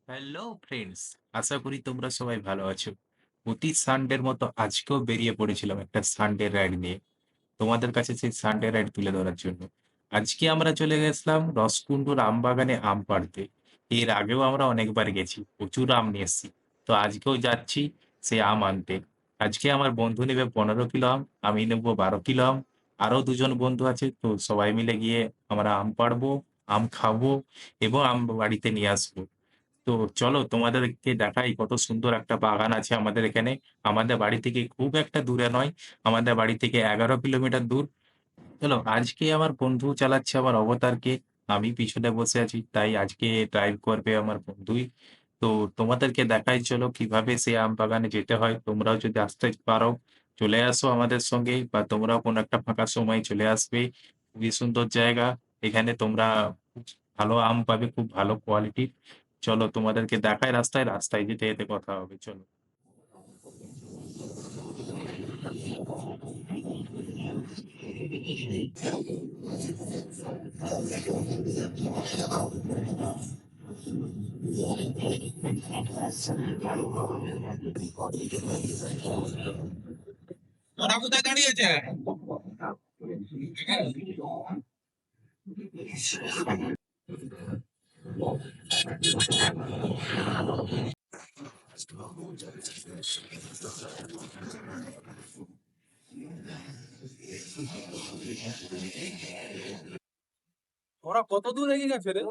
Hello friends, আশা করি তোমরা সবাই ভালো আছো। প্রতি সানডের মতো আজকেও বেরিয়ে পড়েছিলাম একটা সানডে রাইড নিয়ে, তোমাদের কাছে সেই সানডে রাইড তুলে ধরার জন্য। আজকে আমরা চলে গেছিলাম রসকুন্ডুর আম বাগানে আম পাড়তে। এর আগেও আমরা অনেকবার গেছি, প্রচুর আম নিয়ে এসেছি। তো আজকেও যাচ্ছি সেই আম আনতে। আজকে আমার বন্ধু নেবে 15 কিলো আম, আমি নেবো 12 কিলো আম। আরো দুজন বন্ধু আছে, তো সবাই মিলে গিয়ে আমরা আম পাড়বো, আম খাবো এবং আম বাড়িতে নিয়ে আসবো। তো চলো তোমাদেরকে দেখাই কত সুন্দর একটা বাগান আছে আমাদের এখানে। আমাদের বাড়ি থেকে খুব একটা দূরে নয়, আমাদের বাড়ি থেকে 11 কিলোমিটার দূর। চলো, আজকে আমার বন্ধু চালাচ্ছে আমার অবতারকে, আমি পিছনে বসে আছি, তাই আজকে ড্রাইভ করবে আমার বন্ধুই। তো তোমাদেরকে দেখাই, চলো কিভাবে সে আম বাগানে যেতে হয়। তোমরাও যদি আসতে পারো চলে আসো আমাদের সঙ্গে, বা তোমরাও কোনো একটা ফাঁকা সময় চলে আসবে। খুবই সুন্দর জায়গা, এখানে তোমরা খুব ভালো আম পাবে, খুব ভালো কোয়ালিটির। চলো তোমাদেরকে দেখাই, রাস্তায় রাস্তায় যেতে যেতে কথা হবে, চলো। ওরা কোথায় দাঁড়িয়েছে? ওরা কত দূর এগিয়ে গেছে রে?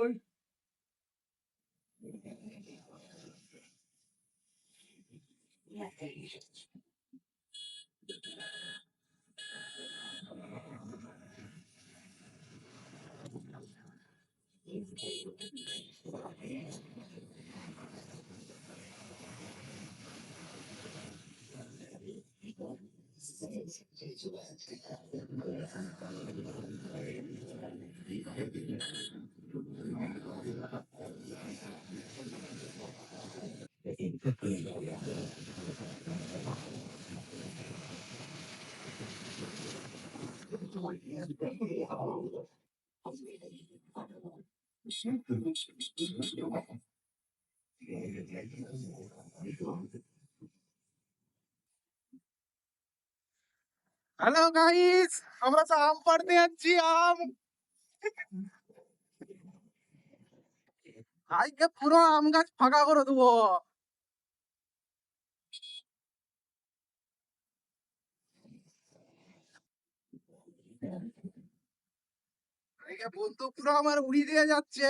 হ্যালো গাইস, আমরা তো আম পাড়তে যাচ্ছি। আম আজকে পুরো আম গাছ ফাঁকা করে দেবো। আজকে বন্ধু পুরো আমার উড়িয়ে দিয়ে যাচ্ছে।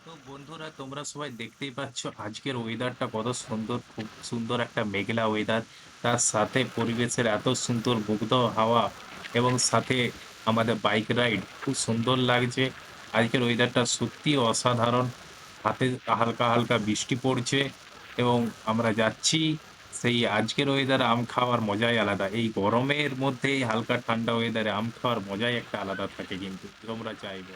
তো বন্ধুরা, তোমরা সবাই দেখতেই পাচ্ছ আজকের ওয়েদারটা কত সুন্দর, খুব সুন্দর একটা মেঘলা ওয়েদার। তার সাথে পরিবেশের এত সুন্দর মুগ্ধ হাওয়া, এবং সাথে আমাদের বাইক রাইড খুব সুন্দর লাগছে। আজকের ওয়েদারটা সত্যি অসাধারণ। হাতে হালকা হালকা বৃষ্টি পড়ছে, এবং আমরা যাচ্ছি। সেই আজকের ওয়েদারে আম খাওয়ার মজাই আলাদা। এই গরমের মধ্যে এই হালকা ঠান্ডা ওয়েদারে আম খাওয়ার মজাই একটা আলাদা থাকে, কিন্তু তোমরা চাইবে।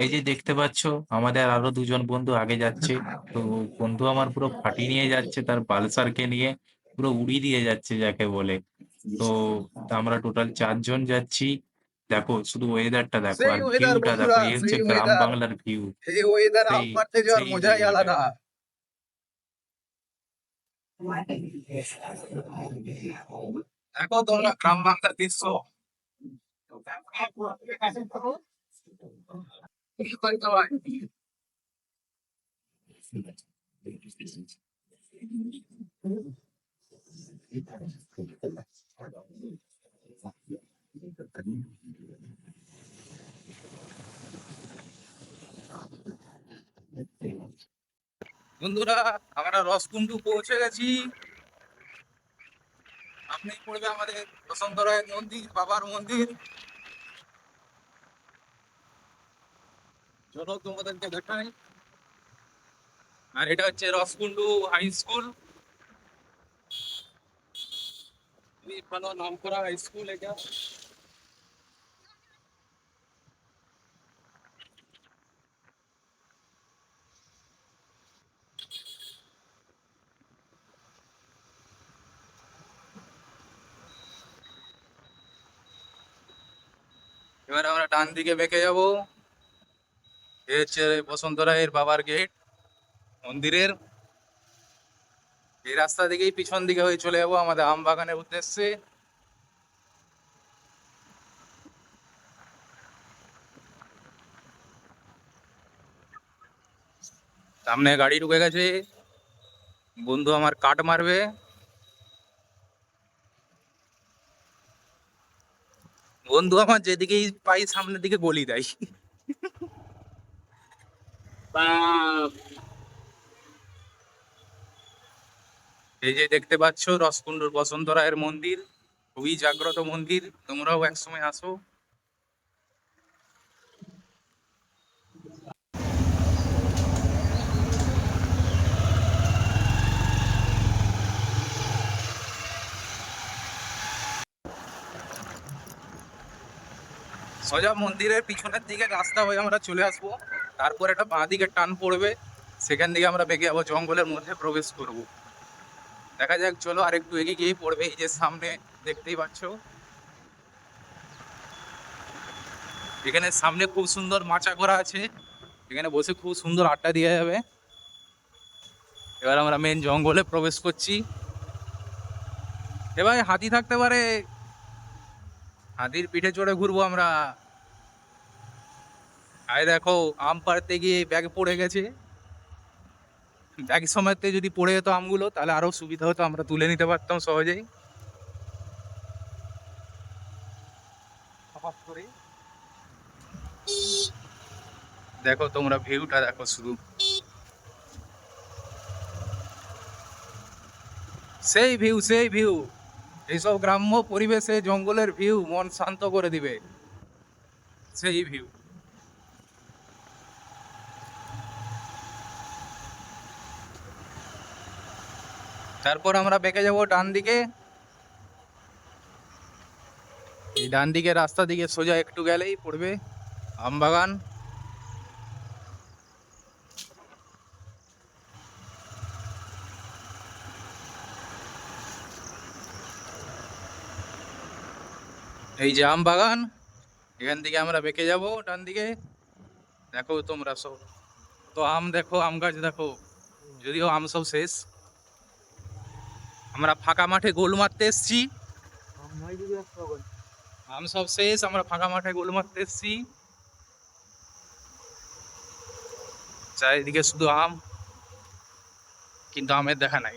এই যে দেখতে পাচ্ছ আমাদের আরো দুজন বন্ধু আগে যাচ্ছে। তো বন্ধু আমার পুরো ফাটিয়ে নিয়ে যাচ্ছে তার পালসারকে নিয়ে, পুরো উড়িয়ে দিয়ে যাচ্ছে যাকে বলে। তো আমরা টোটাল 4 জন যাচ্ছি। দেখো শুধু ওয়েদারটা দেখো সেই আর ওয়েদার ভিউটা দেখো, বন্ধুরা, এই হচ্ছে সেই গ্রাম ওয়েদার। বাংলার ভিউ। এই ওয়েদার সেই আম পাড়তে যাওয়ার সেই ভিউ মজাই এটা। আলাদা। দেখো তোমরা গ্রাম বাংলার দৃশ্য। তাই তো ভাই। বন্ধুরা, আমরা রসকুন্ডু পৌঁছে গেছি। সামনেই পড়বে আমাদের বসন্ত রায়ের মন্দির, বাবার মন্দির। চলো তোমাদেরকে দেখাই। আর এটা হচ্ছে রসকুন্ডু হাই স্কুল। খুবই ভালো নাম করা হাই স্কুল এটা। এবার আমরা ডান দিকে বেঁকে যাবো। এ হচ্ছে বসন্ত রায়ের বাবার গেট মন্দিরের। এই রাস্তা দিকেই পিছন দিকে হয়ে চলে যাবো আমাদের আম বাগানের উদ্দেশ্যে। সামনে গাড়ি ঢুকে গেছে, বন্ধু আমার কাট মারবে। বন্ধু আমার যেদিকেই পাই সামনের দিকে গলি দেয়। এই যে দেখতে পাচ্ছ রসকুন্ডুর বসন্ত রায়ের মন্দির, খুবই জাগ্রত মন্দির, তোমরাও একসময় আসো। সোজা মন্দিরের পিছনের দিকে রাস্তা হয়ে আমরা চলে আসবো। তারপর একটা বাঁ দিকে টান পড়বে, সেখান থেকে আমরা বেঁকে যাবো, জঙ্গলের মধ্যে প্রবেশ করব। দেখা যাক, চলো আর একটু এগিয়ে গিয়েই পড়বে। এই যে সামনে দেখতেই পাচ্ছ, এখানে সামনে খুব সুন্দর মাচা করা আছে, এখানে বসে খুব সুন্দর আড্ডা দেওয়া যাবে। এবার আমরা মেন জঙ্গলে প্রবেশ করছি। এবার হাতি থাকতে পারে, হাতির পিঠে চড়ে ঘুরবো আমরা। আয় দেখো, আম পাড়তে গিয়ে ব্যাগ পড়ে গেছে। ব্যাগ সময়তে যদি পড়ে যেত আমগুলো, তাহলে আরো সুবিধা হতো, আমরা তুলে নিতে পারতাম সহজেই। দেখো তোমরা ভিউটা দেখো শুধু, সেই ভিউ সেই ভিউ। এইসব গ্রাম্য পরিবেশে জঙ্গলের ভিউ মন শান্ত করে দিবে, সেই ভিউ। তারপর আমরা বেঁকে যাব ডান দিকে। এই ডান দিকে রাস্তা দিকে সোজা একটু গেলেই পড়বে আমবাগান। এই যে আম বাগান, এখান থেকে আমরা বেঁকে যাব ডান দিকে। দেখো তোমরা সব তো আম দেখো, আম গাছ দেখো, যদিও আম সব শেষ। আমরা ফাঁকা মাঠে গোল মারতে এসছি, আম সব শেষ, আমরা ফাঁকা মাঠে গোল মারতে এসছি। চারিদিকে শুধু আম, কিন্তু আমের দেখা নাই।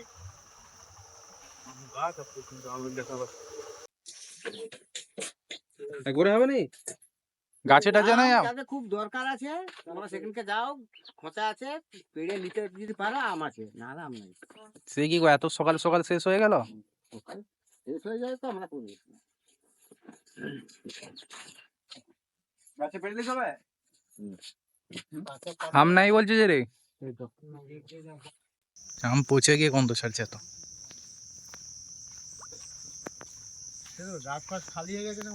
ঘুরে হবে নি গাছে টাছে নাই আম। যাদের খুব দরকার আছে তোমরা সেখানকে যাও, খোঁচা আছে, পেড়ে নিতে যদি পারো আম আছে, না আম নাই। সে কি গো, এত সকাল সকাল শেষ হয়ে গেল? ওখানে শেষ হয়ে যায় তো আমরা করি। গাছে পেড়ে দিতে হবে। আম নাই বলছে যে রে, আম পচে গিয়ে গন্ধ ছাড়ছে তো। গাছ ফাছ খালি হয়ে গেছে না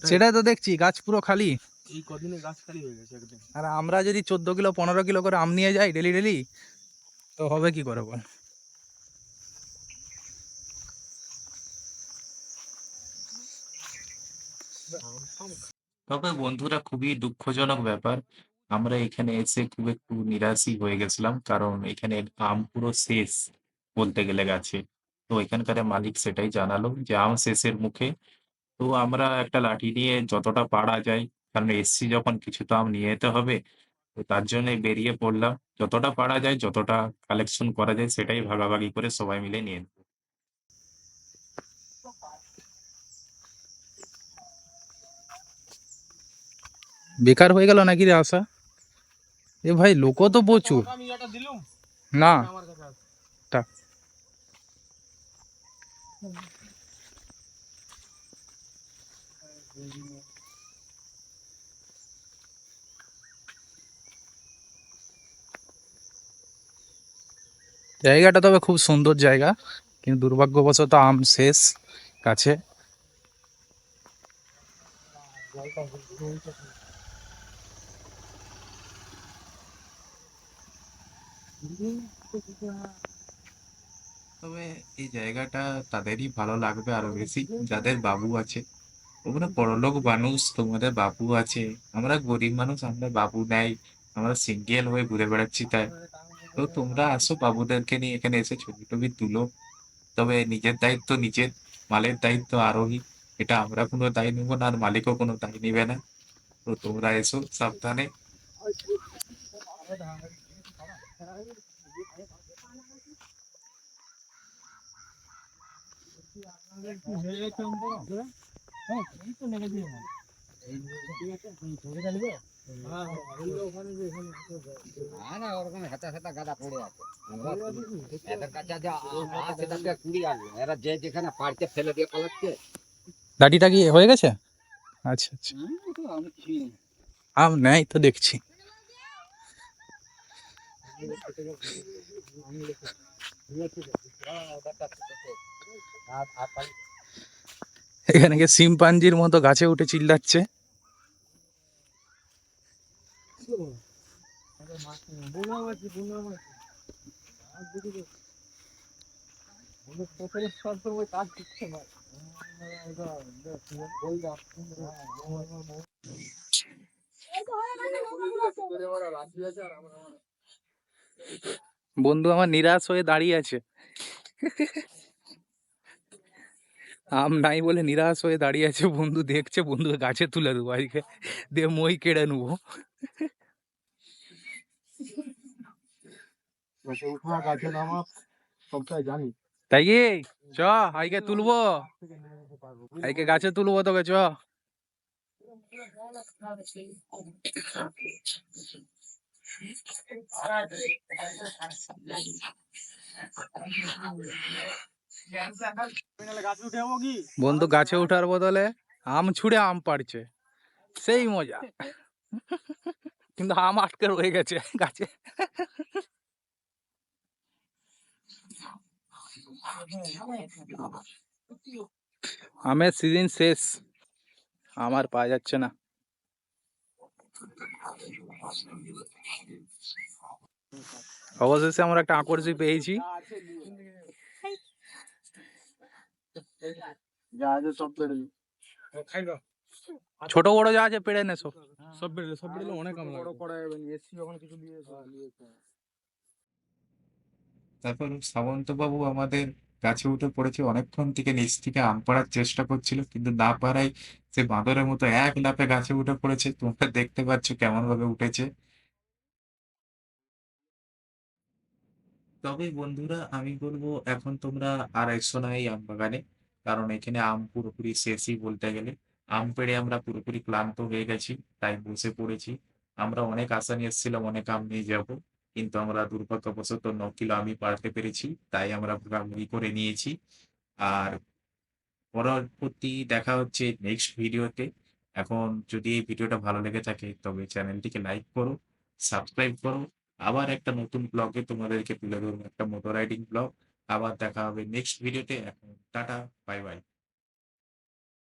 সেটাই তো দেখছি, গাছ পুরো খালি। এই কদিনে গাছ খালি হয়ে গেছে একদম। আর আমরা যদি 14 কিলো 15 কিলো করে আম নিয়ে যাই ডেলি ডেলি, তো হবে কি করে বল। তবে বন্ধুরা, খুবই দুঃখজনক ব্যাপার, আমরা এখানে এসে খুব একটু নিরাশই হয়ে গেছিলাম, কারণ এখানে আম পুরো শেষ বলতে গেলে গাছে। তো এখানকার মালিক সেটাই জানালো যে আম শেষের মুখে। তো আমরা একটা লাঠি নিয়ে যতটা পারা যায়, কারণ এসছি যখন কিছু তো আম নিয়ে যেতে হবে, তো তার জন্য বেরিয়ে পড়লাম। যতটা পারা যায়, যতটা কালেকশন করা যায়, সেটাই ভাগাভাগি করে সবাই মিলে নিয়ে নেবো। বেকার হয়ে গেল নাকি রে আসা? এ ভাই, লোকও তো প্রচুর। আমি এটা দিলুম না, আমার কাছে আছে। তা- জায়গাটা তবে খুব সুন্দর জায়গা, কিন্তু দুর্ভাগ্যবশত আম শেষ গাছে। তবে এই জায়গাটা তাদেরই ভালো লাগবে আরো বেশি, যাদের বাবু আছে। তোমরা বড়লোক মানুষ, তোমাদের বাবু আছে। আমরা গরিব মানুষ, আমরা বাবু নাই, আমরা সিঙ্গেল হয়ে ঘুরে বেড়াচ্ছি। তাই তো তোমরা আসো, বাবুদেরকে নিয়ে এখানে এসে ছবি টবি তুলো। তবে নিজের দায়িত্ব নিজের, মালের দায়িত্ব আরোহী, এটা আমরা কোনো দায় নেবো না, আর মালিকও কোনো দায় নেবে না। তো তোমরা এসো সাবধানে। না ওরকম হেতা হেতা গাদা পড়ে আছে। এদের কাছে আছে আছে তাকে কুড়ি আনবে, এরা যে যেখানে পাড়তে ফেলে দিয়ে পালাচ্ছে। দাড়িটা কি হয়ে গেছে? আচ্ছা আচ্ছা, আমি কিছুই নেই। আম নেই তো দেখছি। এখানে গিয়ে শিম্পাঞ্জির মতো গাছে উঠে চিল্লাচ্ছে। বন্ধু আমার নিরাশ হয়ে দাঁড়িয়ে আছে, আম নাই বলে নিরাশ হয়ে দাঁড়িয়ে আছে। বন্ধু দেখছে, বন্ধুকে গাছে তুলে দেবো আজকে, দিয়ে মই কেড়ে নেবো। উঠা গাছে নামা সবটাই জানি। তাই কি? চ, আজকে তুলবো, আজকে গাছে তুলবো তোকে, চ। গাছে উঠে যাবো কি? বন্ধু গাছে ওঠার বদলে আম ছুঁড়ে আম পাড়ছে, সেই মজা। কিন্তু আম আটকে রয়ে গেছে গাছে। আমের সিজন শেষ, আমার পাওয়া যাচ্ছে না। অবশেষে আমরা একটা আকর্ষি পেয়েছি। যা আছে সব পেড়ে দিই। ছোট বড় যা আছে পেড়ে নে সব। সব পেড়ে সব পেড়ে অনেক আম বড় করা যাবে না, এসছি যখন কিছু দিয়ে তারপর শ্রাবন্ত বাবু আমাদের গাছে উঠে পড়েছে, অনেকক্ষণ থেকে নিচ থেকে আম পাড়ার চেষ্টা করছিল, কিন্তু না পারায় সে বাঁদরের মতো এক লাফে গাছে উঠে পড়েছে। তোমরা দেখতে পাচ্ছ কেমন ভাবে উঠেছে। তবে বন্ধুরা, আমি বলবো এখন তোমরা আর এসো না এই আম বাগানে, কারণ এখানে আম পুরোপুরি শেষই বলতে গেলে। আম পেড়ে আমরা পুরোপুরি ক্লান্ত হয়ে গেছি, তাই বসে পড়েছি। আমরা অনেক আশা নিয়ে এসেছিলাম অনেক আম নিয়ে যাব, কিন্তু আমরা দুর্ভাগ্যবশত 9 কিলো আমি পাড়তে পেরেছি, তাই আমরা ভাগাভাগি করে নিয়েছি। আর পরবর্তী দেখা হচ্ছে নেক্সট ভিডিওতে। এখন যদি এই ভিডিওটা ভালো লেগে থাকে তবে চ্যানেলটিকে লাইক করো, সাবস্ক্রাইব করো। আবার একটা নতুন ব্লগে তোমাদেরকে তুলে ধরবো, একটা মোটর রাইডিং ব্লগ। আবার দেখা হবে নেক্সট ভিডিওতে। এখন টাটা, বাই বাই।